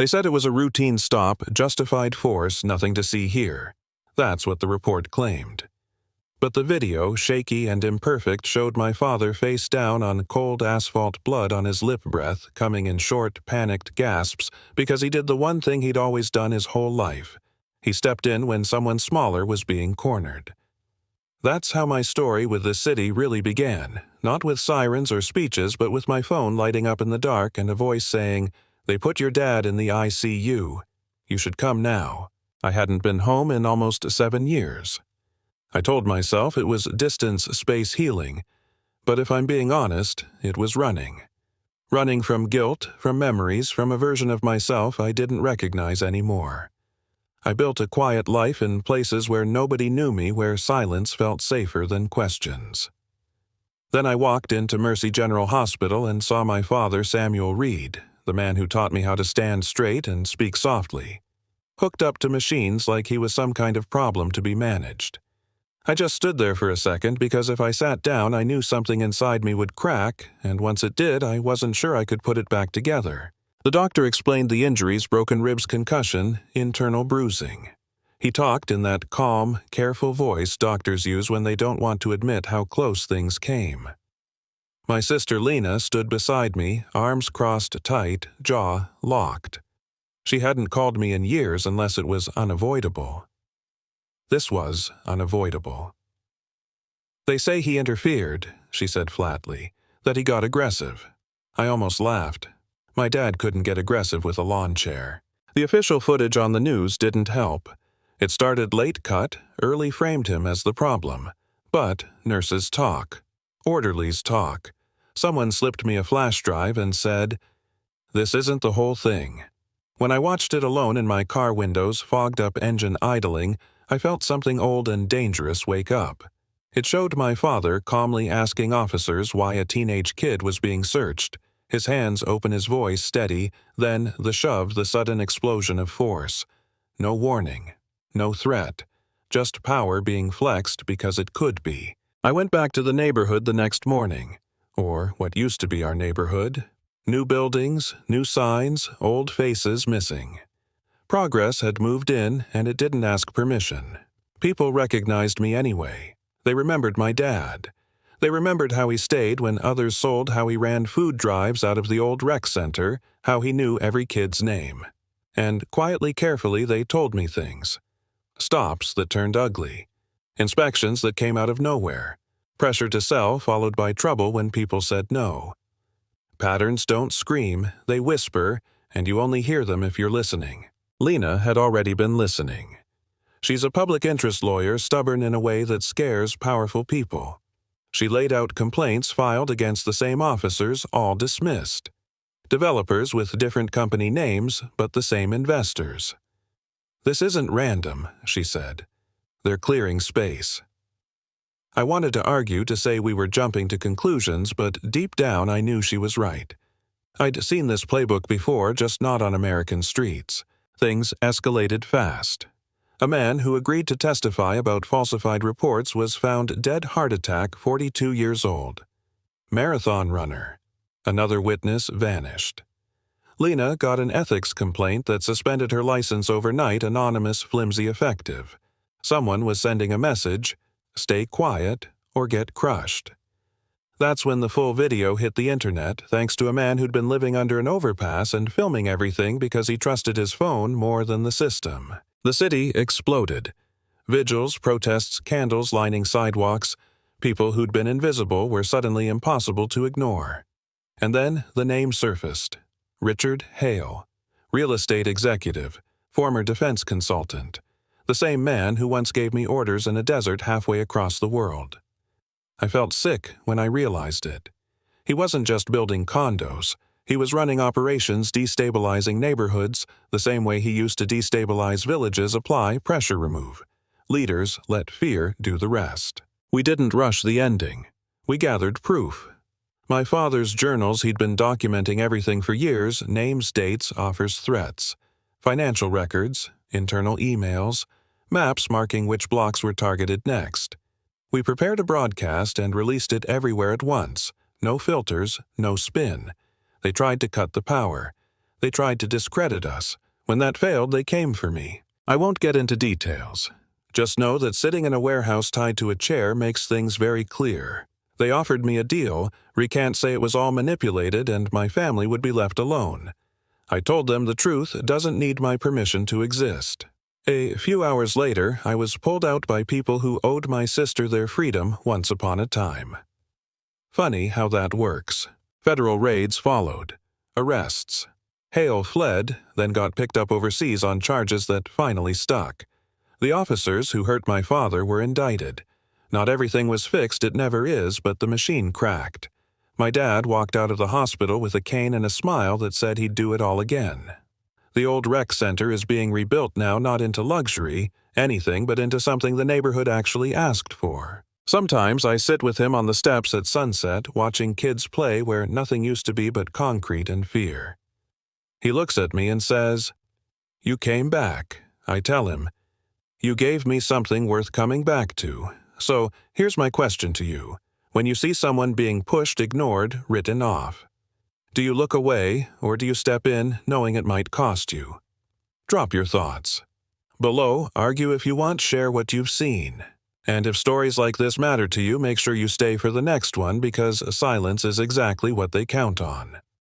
They said it was a routine stop, justified force, nothing to see here. That's what the report claimed. But the video, shaky and imperfect, showed my father face down on cold asphalt, blood on his lip, breath coming in short, panicked gasps because he did the one thing he'd always done his whole life. He stepped in when someone smaller was being cornered. That's how my story with the city really began, not with sirens or speeches, but with my phone lighting up in the dark and a voice saying, "They put your dad in the ICU. You should come now." I hadn't been home in almost 7 years. I told myself it was distance space healing, but if I'm being honest, it was running. Running from guilt, from memories, from a version of myself I didn't recognize anymore. I built a quiet life in places where nobody knew me, where silence felt safer than questions. Then I walked into Mercy General Hospital and saw my father, Samuel Reed, the man who taught me how to stand straight and speak softly, hooked up to machines like he was some kind of problem to be managed. I just stood there for a second because if I sat down I knew something inside me would crack, and once it did I wasn't sure I could put it back together. The doctor explained the injuries, broken ribs, concussion, internal bruising. He talked in that calm, careful voice doctors use when they don't want to admit how close things came. My sister Lena stood beside me, arms crossed tight, jaw locked. She hadn't called me in years unless it was unavoidable. This was unavoidable. "They say he interfered," she said flatly, "that he got aggressive." I almost laughed. My dad couldn't get aggressive with a lawn chair. The official footage on the news didn't help. It started late cut, early framed him as the problem. But nurses talk. Orderlies talk. Someone slipped me a flash drive and said, "This isn't the whole thing." When I watched it alone in my car windows, fogged up engine idling, I felt something old and dangerous wake up. It showed my father calmly asking officers why a teenage kid was being searched. His hands open, his voice steady, then the shove, the sudden explosion of force. No warning, no threat, just power being flexed because it could be. I went back to the neighborhood the next morning, or what used to be our neighborhood. New buildings, new signs, old faces missing. Progress had moved in, and it didn't ask permission. People recognized me anyway. They remembered my dad. They remembered how he stayed when others sold, how he ran food drives out of the old rec center, how he knew every kid's name. And quietly, carefully, they told me things. Stops that turned ugly. Inspections that came out of nowhere. Pressure to sell followed by trouble when people said no. Patterns don't scream, they whisper, and you only hear them if you're listening. Lena had already been listening. She's a public interest lawyer, stubborn in a way that scares powerful people. She laid out complaints filed against the same officers, all dismissed. Developers with different company names, but the same investors. "This isn't random," she said. "They're clearing space." I wanted to argue, to say we were jumping to conclusions, but deep down I knew she was right. I'd seen this playbook before, just not on American streets. Things escalated fast. A man who agreed to testify about falsified reports was found dead, heart attack, 42 years old. Marathon runner. Another witness vanished. Lena got an ethics complaint that suspended her license overnight, anonymous, flimsy, effective. Someone was sending a message, "Stay quiet or get crushed." That's when the full video hit the internet, thanks to a man who'd been living under an overpass and filming everything because he trusted his phone more than the system. The city exploded. Vigils, protests, candles lining sidewalks. People who'd been invisible were suddenly impossible to ignore. And then the name surfaced. Richard Hale, real estate executive, former defense consultant. The same man who once gave me orders in a desert halfway across the world. I felt sick when I realized it. He wasn't just building condos. He was running operations, destabilizing neighborhoods, the same way he used to destabilize villages, apply pressure remove. Leaders let fear do the rest. We didn't rush the ending. We gathered proof. My father's journals, he'd been documenting everything for years, names, dates, offers, threats. Financial records, internal emails, maps marking which blocks were targeted next. We prepared a broadcast and released it everywhere at once. No filters, no spin. They tried to cut the power. They tried to discredit us. When that failed, they came for me. I won't get into details. Just know that sitting in a warehouse tied to a chair makes things very clear. They offered me a deal, recant say it was all manipulated and my family would be left alone. I told them the truth doesn't need my permission to exist. A few hours later, I was pulled out by people who owed my sister their freedom once upon a time. Funny how that works. Federal raids followed. Arrests. Hale fled, then got picked up overseas on charges that finally stuck. The officers who hurt my father were indicted. Not everything was fixed, it never is, but the machine cracked. My dad walked out of the hospital with a cane and a smile that said he'd do it all again. The old rec center is being rebuilt now, not into luxury, anything but into something the neighborhood actually asked for. Sometimes I sit with him on the steps at sunset, watching kids play where nothing used to be but concrete and fear. He looks at me and says, "You came back." I tell him, "You gave me something worth coming back to. So here's my question to you. When you see someone being pushed, ignored, written off, do you look away or do you step in knowing it might cost you?" Drop your thoughts. Below, argue if you want, share what you've seen. And if stories like this matter to you, make sure you stay for the next one because silence is exactly what they count on.